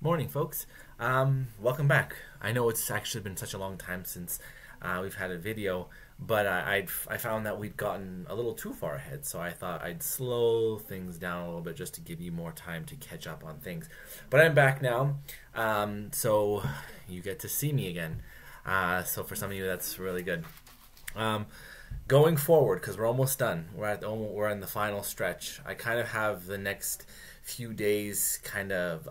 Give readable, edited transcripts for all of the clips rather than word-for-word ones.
Morning, folks. Welcome back. I know it's actually been such a long time since we've had a video, but I found that we'd gotten a little too far ahead, so I thought I'd slow things down a little bit just to give you more time to catch up on things. But I'm back now, so you get to see me again. So for some of you, that's really good. Going forward, because we're almost done, we're in the final stretch. I kind of have the next few days kind of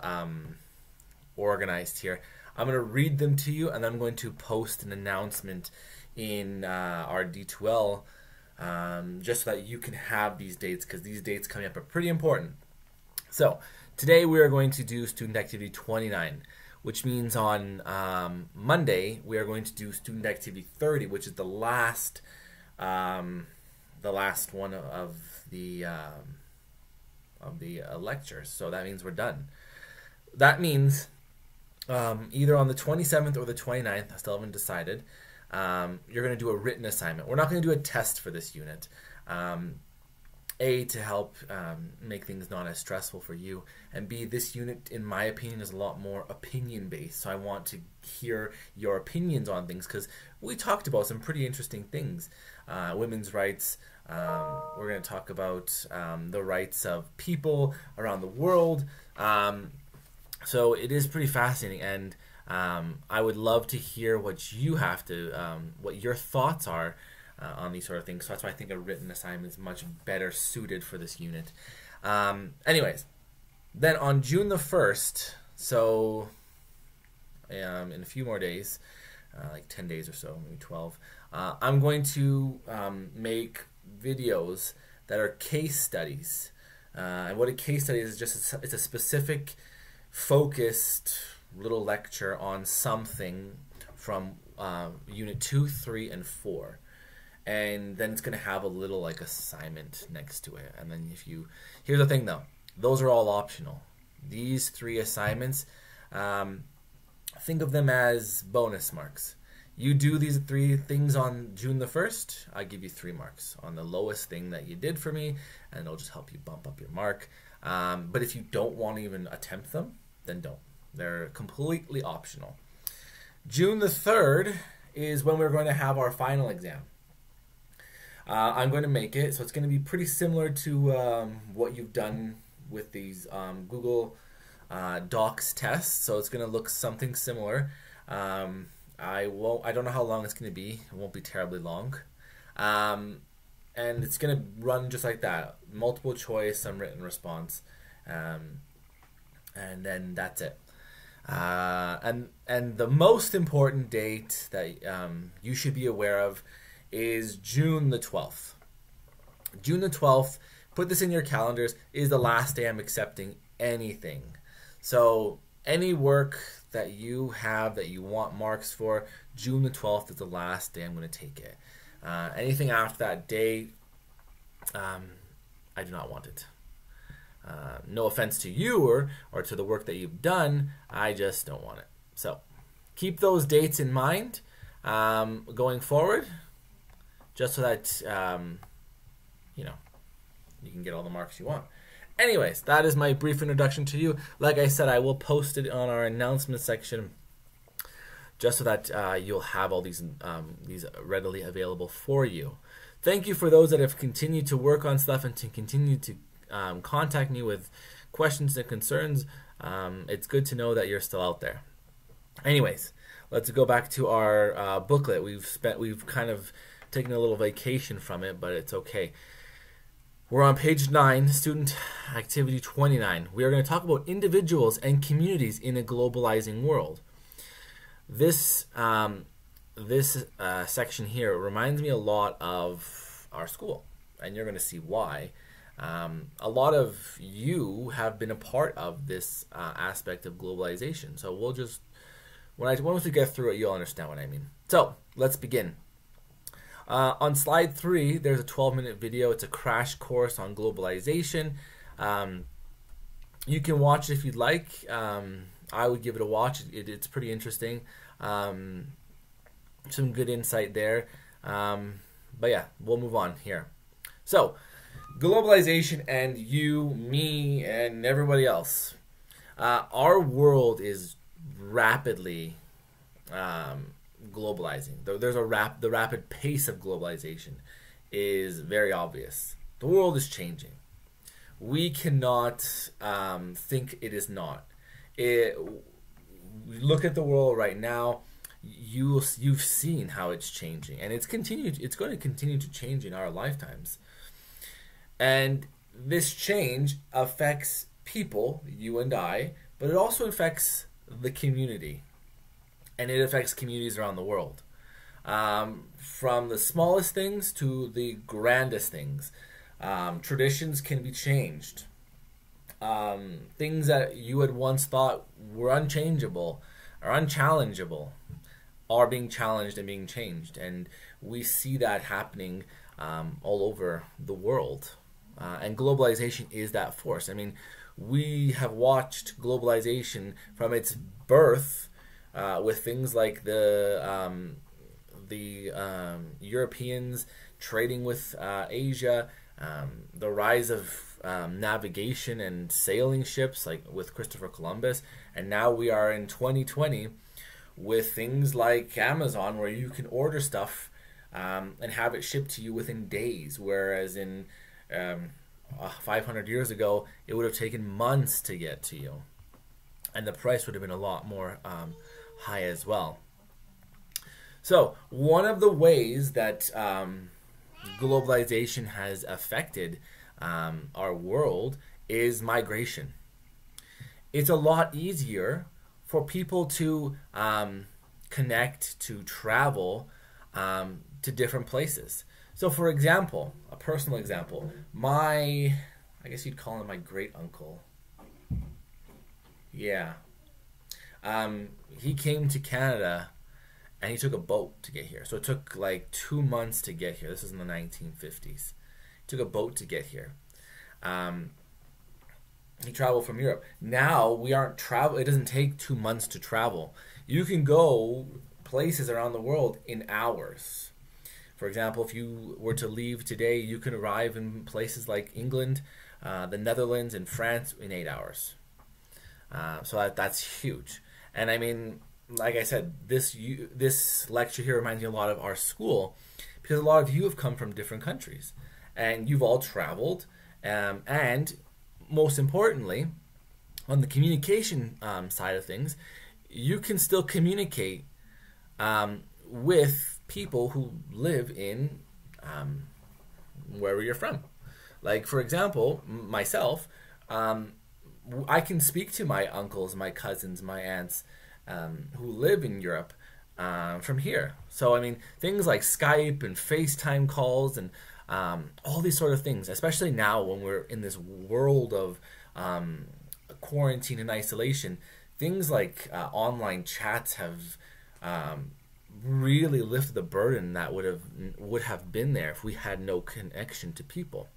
organized here. I'm going to read them to you, and then I'm going to post an announcement in our D2L just so that you can have these dates, because these dates coming up are pretty important. So today we are going to do student activity 29, which means on Monday we are going to do student activity 30, which is the last one of the lectures. So that means we're done. That means either on the 27th or the 29th, I still haven't decided, you're going to do a written assignment. We're not going to do a test for this unit. A, to help make things not as stressful for you, and B, this unit, in my opinion, is a lot more opinion-based, so I want to hear your opinions on things, because we talked about some pretty interesting things. Women's rights, we're going to talk about the rights of people around the world, so it is pretty fascinating, and I would love to hear what you have to, what your thoughts are on these sort of things. So that's why I think a written assignment is much better suited for this unit. Anyways, then on June the 1st, so in a few more days, like 10 days or so, maybe 12, I'm going to make videos that are case studies. And what a case study is just, it's a specific focused little lecture on something from unit 2, 3, and 4. And then it's going to have a little like assignment next to it. And then here's the thing though, those are all optional. These 3 assignments, think of them as bonus marks. You do these 3 things on June the 1st, I give you 3 marks on the lowest thing that you did for me, and it'll just help you bump up your mark. But if you don't want to even attempt them, then don't. They're completely optional. June the 3rd is when we're going to have our final exam. I'm going to make it, so it's going to be pretty similar to what you've done with these Google Docs tests. So it's going to look something similar. I don't know how long it's going to be. It won't be terribly long. And it's going to run just like that. Multiple choice, some written response. And then that's it. And the most important date that you should be aware of is June the 12th. June the 12th, put this in your calendars, is the last day I'm accepting anything. So any work that you have that you want marks for, June the 12th is the last day I'm going to take it. Anything after that date, I do not want it. No offense to you or to the work that you've done, I just don't want it. So keep those dates in mind going forward, just so that you can get all the marks you want. Anyways, that is my brief introduction to you. Like I said, I will post it on our announcement section just so that you'll have all these readily available for you. Thank you for those that have continued to work on stuff and to continue to contact me with questions and concerns. It's good to know that you're still out there. Anyways, let's go back to our booklet. We've kind of taken a little vacation from it, but it's okay. We're on page 9, student activity 29. We are going to talk about individuals and communities in a globalizing world. This section here reminds me a lot of our school, and you're going to see why. A lot of you have been a part of this aspect of globalization. So we'll just, once we get through it, you'll understand what I mean. So let's begin. On slide 3, there's a 12-minute video. It's a crash course on globalization. You can watch it if you'd like. I would give it a watch. It's pretty interesting. Some good insight there. But yeah, we'll move on here. So, globalization and you, me, and everybody else. Our world is rapidly globalizing. There's the rapid pace of globalization is very obvious. The world is changing. We cannot think it is not. Look at the world right now. You've seen how it's changing, and it's continued. It's going to continue to change in our lifetimes. And this change affects people, you and I, but it also affects the community, and it affects communities around the world. From the smallest things to the grandest things. Traditions can be changed. Things that you had once thought were unchangeable or unchallengeable are being challenged and being changed. And we see that happening all over the world. And globalization is that force. I mean, we have watched globalization from its birth with things like the Europeans trading with Asia, the rise of navigation and sailing ships like with Christopher Columbus, and now we are in 2020 with things like Amazon, where you can order stuff and have it shipped to you within days, whereas in 500 years ago it would have taken months to get to you, and the price would have been a lot more high as well. So one of the ways that globalization has affected our world is migration. It's a lot easier for people to connect, to travel to different places. So for example, a personal example, I guess you'd call him my great uncle. Yeah. He came to Canada and he took a boat to get here. So it took like 2 months to get here. This is in the 1950s. He took a boat to get here. He traveled from Europe. Now we aren't travel. It doesn't take 2 months to travel. You can go places around the world in hours. For example, if you were to leave today, you can arrive in places like England, the Netherlands, and France in 8 hours. So that's huge. And I mean, like I said, this lecture here reminds me a lot of our school, because a lot of you have come from different countries, and you've all traveled, and most importantly, on the communication side of things, you can still communicate with people who live in wherever you're from. Like, for example, myself, I can speak to my uncles, my cousins, my aunts who live in Europe from here. So, I mean, things like Skype and FaceTime calls and all these sort of things, especially now when we're in this world of quarantine and isolation, things like online chats have really lifted the burden that would have been there if we had no connection to people.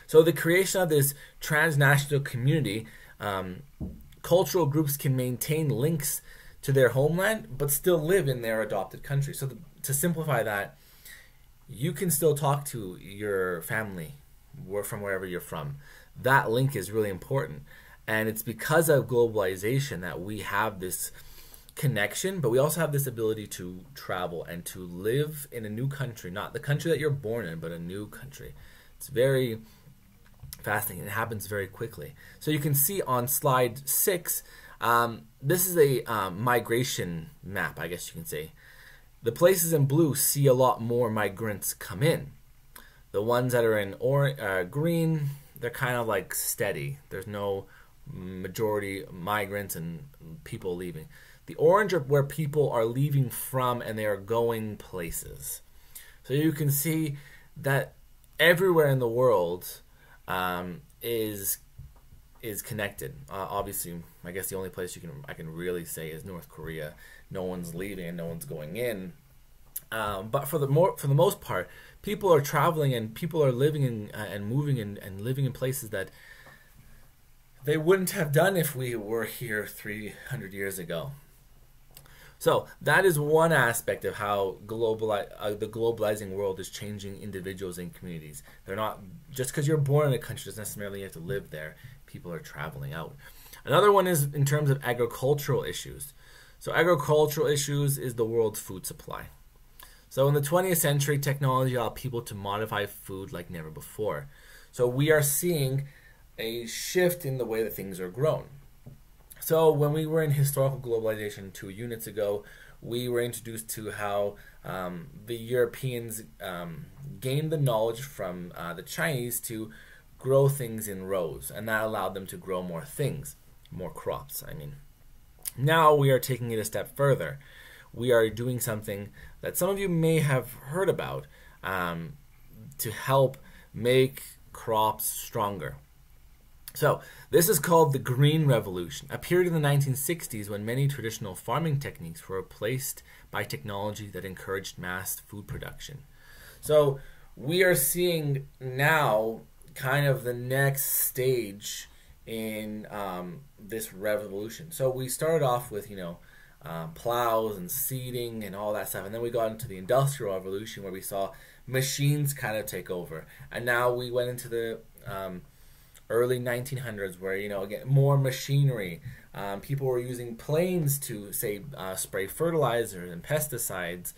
So the creation of this transnational community, cultural groups can maintain links to their homeland but still live in their adopted country. So to simplify that, you can still talk to your family from wherever you're from. That link is really important. And it's because of globalization that we have this connection, but we also have this ability to travel and to live in a new country, not the country that you're born in, but a new country. It's very fascinating. It happens very quickly. So you can see on slide 6, this is a migration map, I guess you can say. The places in blue see a lot more migrants come in. The ones that are in green, they're kind of like steady. There's no majority migrants and people leaving. The orange are where people are leaving from and they are going places. So you can see that everywhere in the world is connected. Obviously, I guess the only place I can really say is North Korea. No one's leaving and no one's going in. But for the most part, people are traveling and people are living in and moving and living in places that they wouldn't have done if we were here 300 years ago. So that is one aspect of how the globalizing world is changing individuals and communities. They're not just because you're born in a country doesn't necessarily have to live there. People are traveling out. Another one is in terms of agricultural issues. So agricultural issues is the world's food supply. So in the 20th century, technology allowed people to modify food like never before. So we are seeing a shift in the way that things are grown. So when we were in historical globalization 2 units ago, we were introduced to how the Europeans gained the knowledge from the Chinese to grow things in rows, and that allowed them to grow more things, more crops, I mean. Now we are taking it a step further. We are doing something that some of you may have heard about to help make crops stronger. So this is called the Green Revolution, appeared in the 1960s when many traditional farming techniques were replaced by technology that encouraged mass food production. So we are seeing now kind of the next stage in this revolution. So we started off with, plows and seeding and all that stuff, and then we got into the Industrial Revolution where we saw machines kind of take over, and now we went into the early 1900s where, again, more machinery. People were using planes to, say, spray fertilizers and pesticides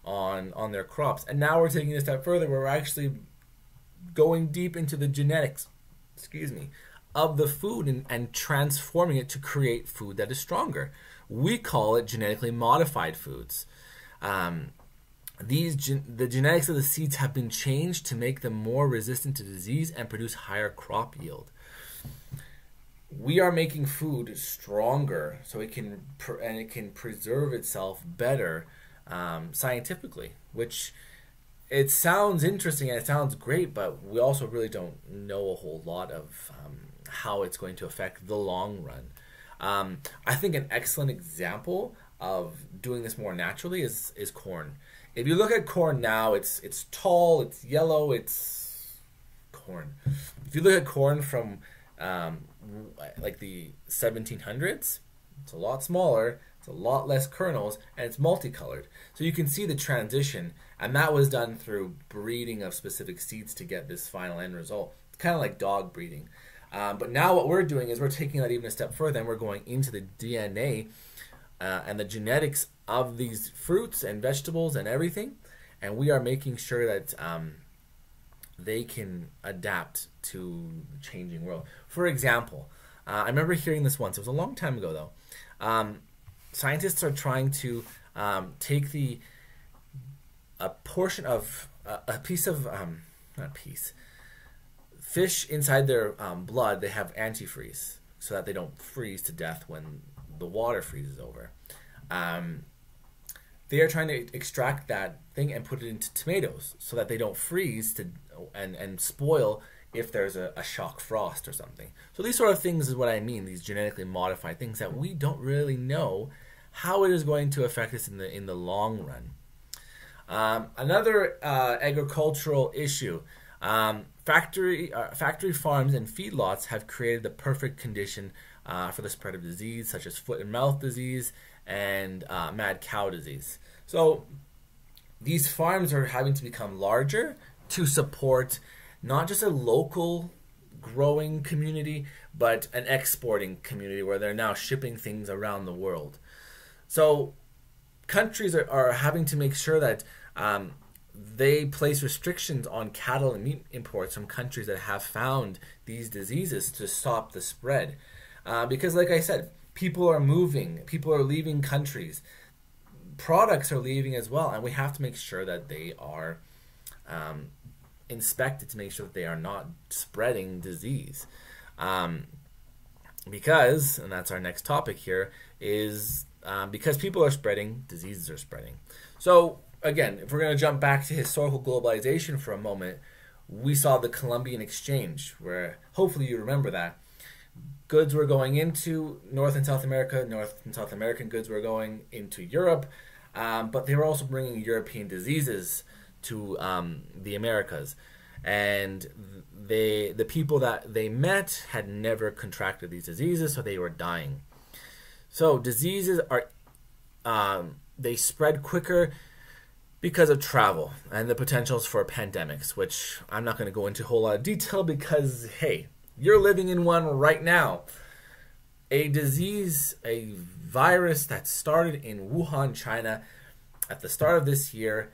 on their crops, and now we're taking it a step further where we're actually going deep into the genetics, of the food and transforming it to create food that is stronger. We call it genetically modified foods. The genetics of the seeds have been changed to make them more resistant to disease and produce higher crop yield. We are making food stronger so it can preserve itself better scientifically, which it sounds interesting and it sounds great, but we also really don't know a whole lot of how it's going to affect the long run. I think an excellent example of doing this more naturally is corn. If you look at corn now, it's tall, it's yellow, it's corn. If you look at corn from like the 1700s, it's a lot smaller, it's a lot less kernels, and it's multicolored. So you can see the transition, and that was done through breeding of specific seeds to get this final end result. It's kind of like dog breeding. But now what we're doing is we're taking that even a step further, and we're going into the DNA and the genetics of these fruits and vegetables and everything, and we are making sure that they can adapt to the changing world. For example, I remember hearing this once. It was a long time ago, though. Scientists are trying to take a portion of a piece of fish inside their blood. They have antifreeze so that they don't freeze to death when the water freezes over. They are trying to extract that thing and put it into tomatoes so that they don't freeze and spoil if there's a shock frost or something. So these sort of things is what I mean, these genetically modified things that we don't really know how it is going to affect us in the long run. Another agricultural issue. Factory farms and feedlots have created the perfect condition for the spread of disease such as foot and mouth disease and mad cow disease. So these farms are having to become larger to support not just a local growing community, but an exporting community where they're now shipping things around the world. So countries are having to make sure that they place restrictions on cattle and meat imports from countries that have found these diseases to stop the spread. Because like I said, people are moving, people are leaving countries, products are leaving as well, and we have to make sure that they are inspected to make sure that they are not spreading disease. Because, and that's our next topic here, is because people are spreading, diseases are spreading. So again, if we're going to jump back to historical globalization for a moment, we saw the Columbian Exchange, where hopefully you remember that. Goods were going into North and South America, North and South American goods were going into Europe, but they were also bringing European diseases to the Americas. And the people that they met had never contracted these diseases, so they were dying. So diseases they spread quicker because of travel and the potentials for pandemics, which I'm not going to go into a whole lot of detail because, hey, you're living in one right now. a disease, a virus that started in Wuhan, China, at the start of this year,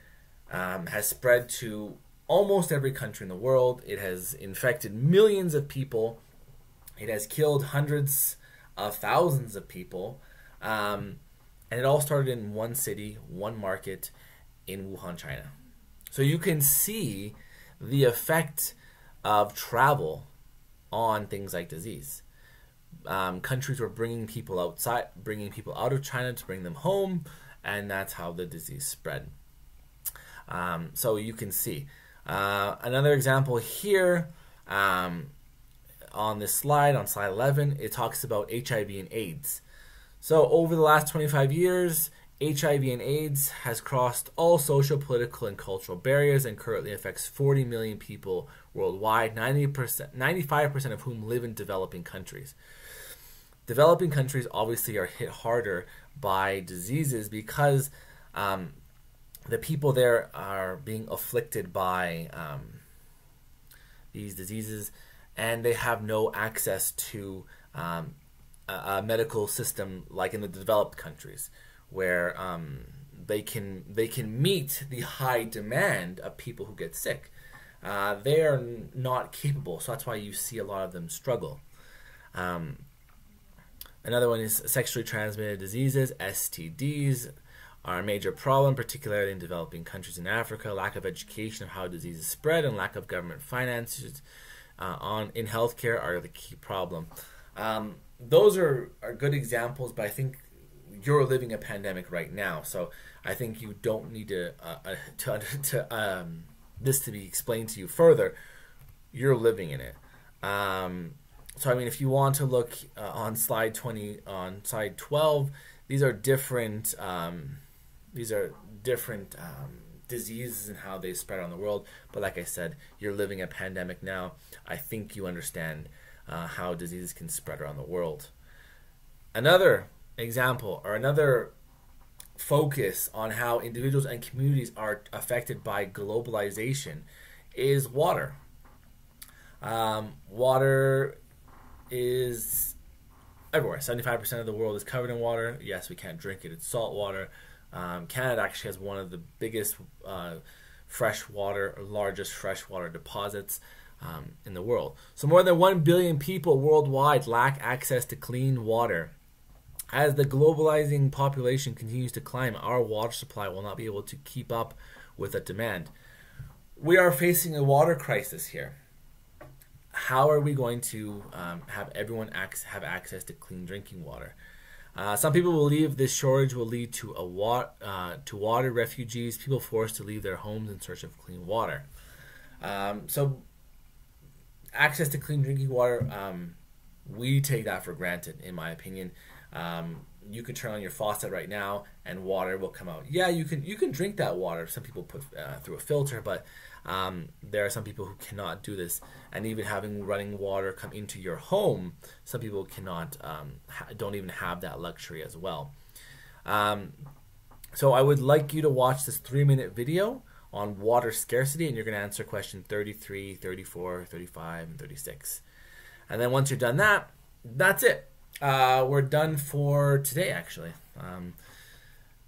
has spread to almost every country in the world. It has infected millions of people. It has killed hundreds of thousands of people. And it all started in one city, one market in Wuhan, China. So you can see the effect of travel on things like disease. Countries were bringing people out of China to bring them home, and that's how the disease spread. So you can see. Another example here on this slide, on slide 11, it talks about HIV and AIDS. So over the last 25 years, HIV and AIDS has crossed all social, political, and cultural barriers and currently affects 40 million people worldwide, 95% of whom live in developing countries. Developing countries obviously are hit harder by diseases because the people there are being afflicted by these diseases, and they have no access to a medical system like in the developed countries, where they can meet the high demand of people who get sick. They are not capable, so that's why you see a lot of them struggle. Another one is sexually transmitted diseases, STDs, are a major problem, particularly in developing countries in Africa. Lack of education of how diseases spread and lack of government finances in healthcare are the key problem. Those are good examples, but I think you're living a pandemic right now, so I think you don't need this to be explained to you further. You're living in it. So I mean, if you want to look on slide 20, on slide 12, these are different diseases and how they spread around the world. But like I said, you're living a pandemic now. I think you understand how diseases can spread around the world. Another example, or another focus on how individuals and communities are affected by globalization, is water. Water is everywhere. 75% of the world is covered in water. Yes, we can't drink it. It's salt water. Canada actually has one of the biggest largest freshwater deposits in the world. So more than 1 billion people worldwide lack access to clean water. As the globalizing population continues to climb, our water supply will not be able to keep up with the demand. We are facing a water crisis here. How are we going to have everyone have access to clean drinking water? Some people believe this shortage will lead to water refugees, people forced to leave their homes in search of clean water. So access to clean drinking water, we take that for granted, in my opinion. You can turn on your faucet right now and water will come out. Yeah, you can drink that water. Some people put through a filter, but there are some people who cannot do this. And even having running water come into your home, some people cannot, don't even have that luxury as well. So I would like you to watch this 3-minute video on water scarcity, and you're going to answer question 33, 34, 35, and 36. And then once you're done that, that's it. We're done for today, actually.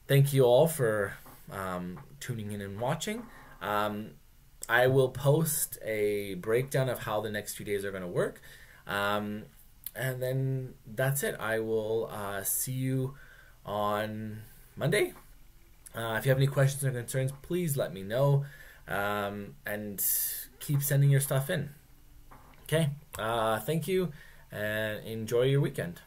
Thank you all for tuning in and watching. I will post a breakdown of how the next few days are going to work. And then that's it. I will see you on Monday. If you have any questions or concerns, please let me know. And keep sending your stuff in. Okay. Thank you. And enjoy your weekend.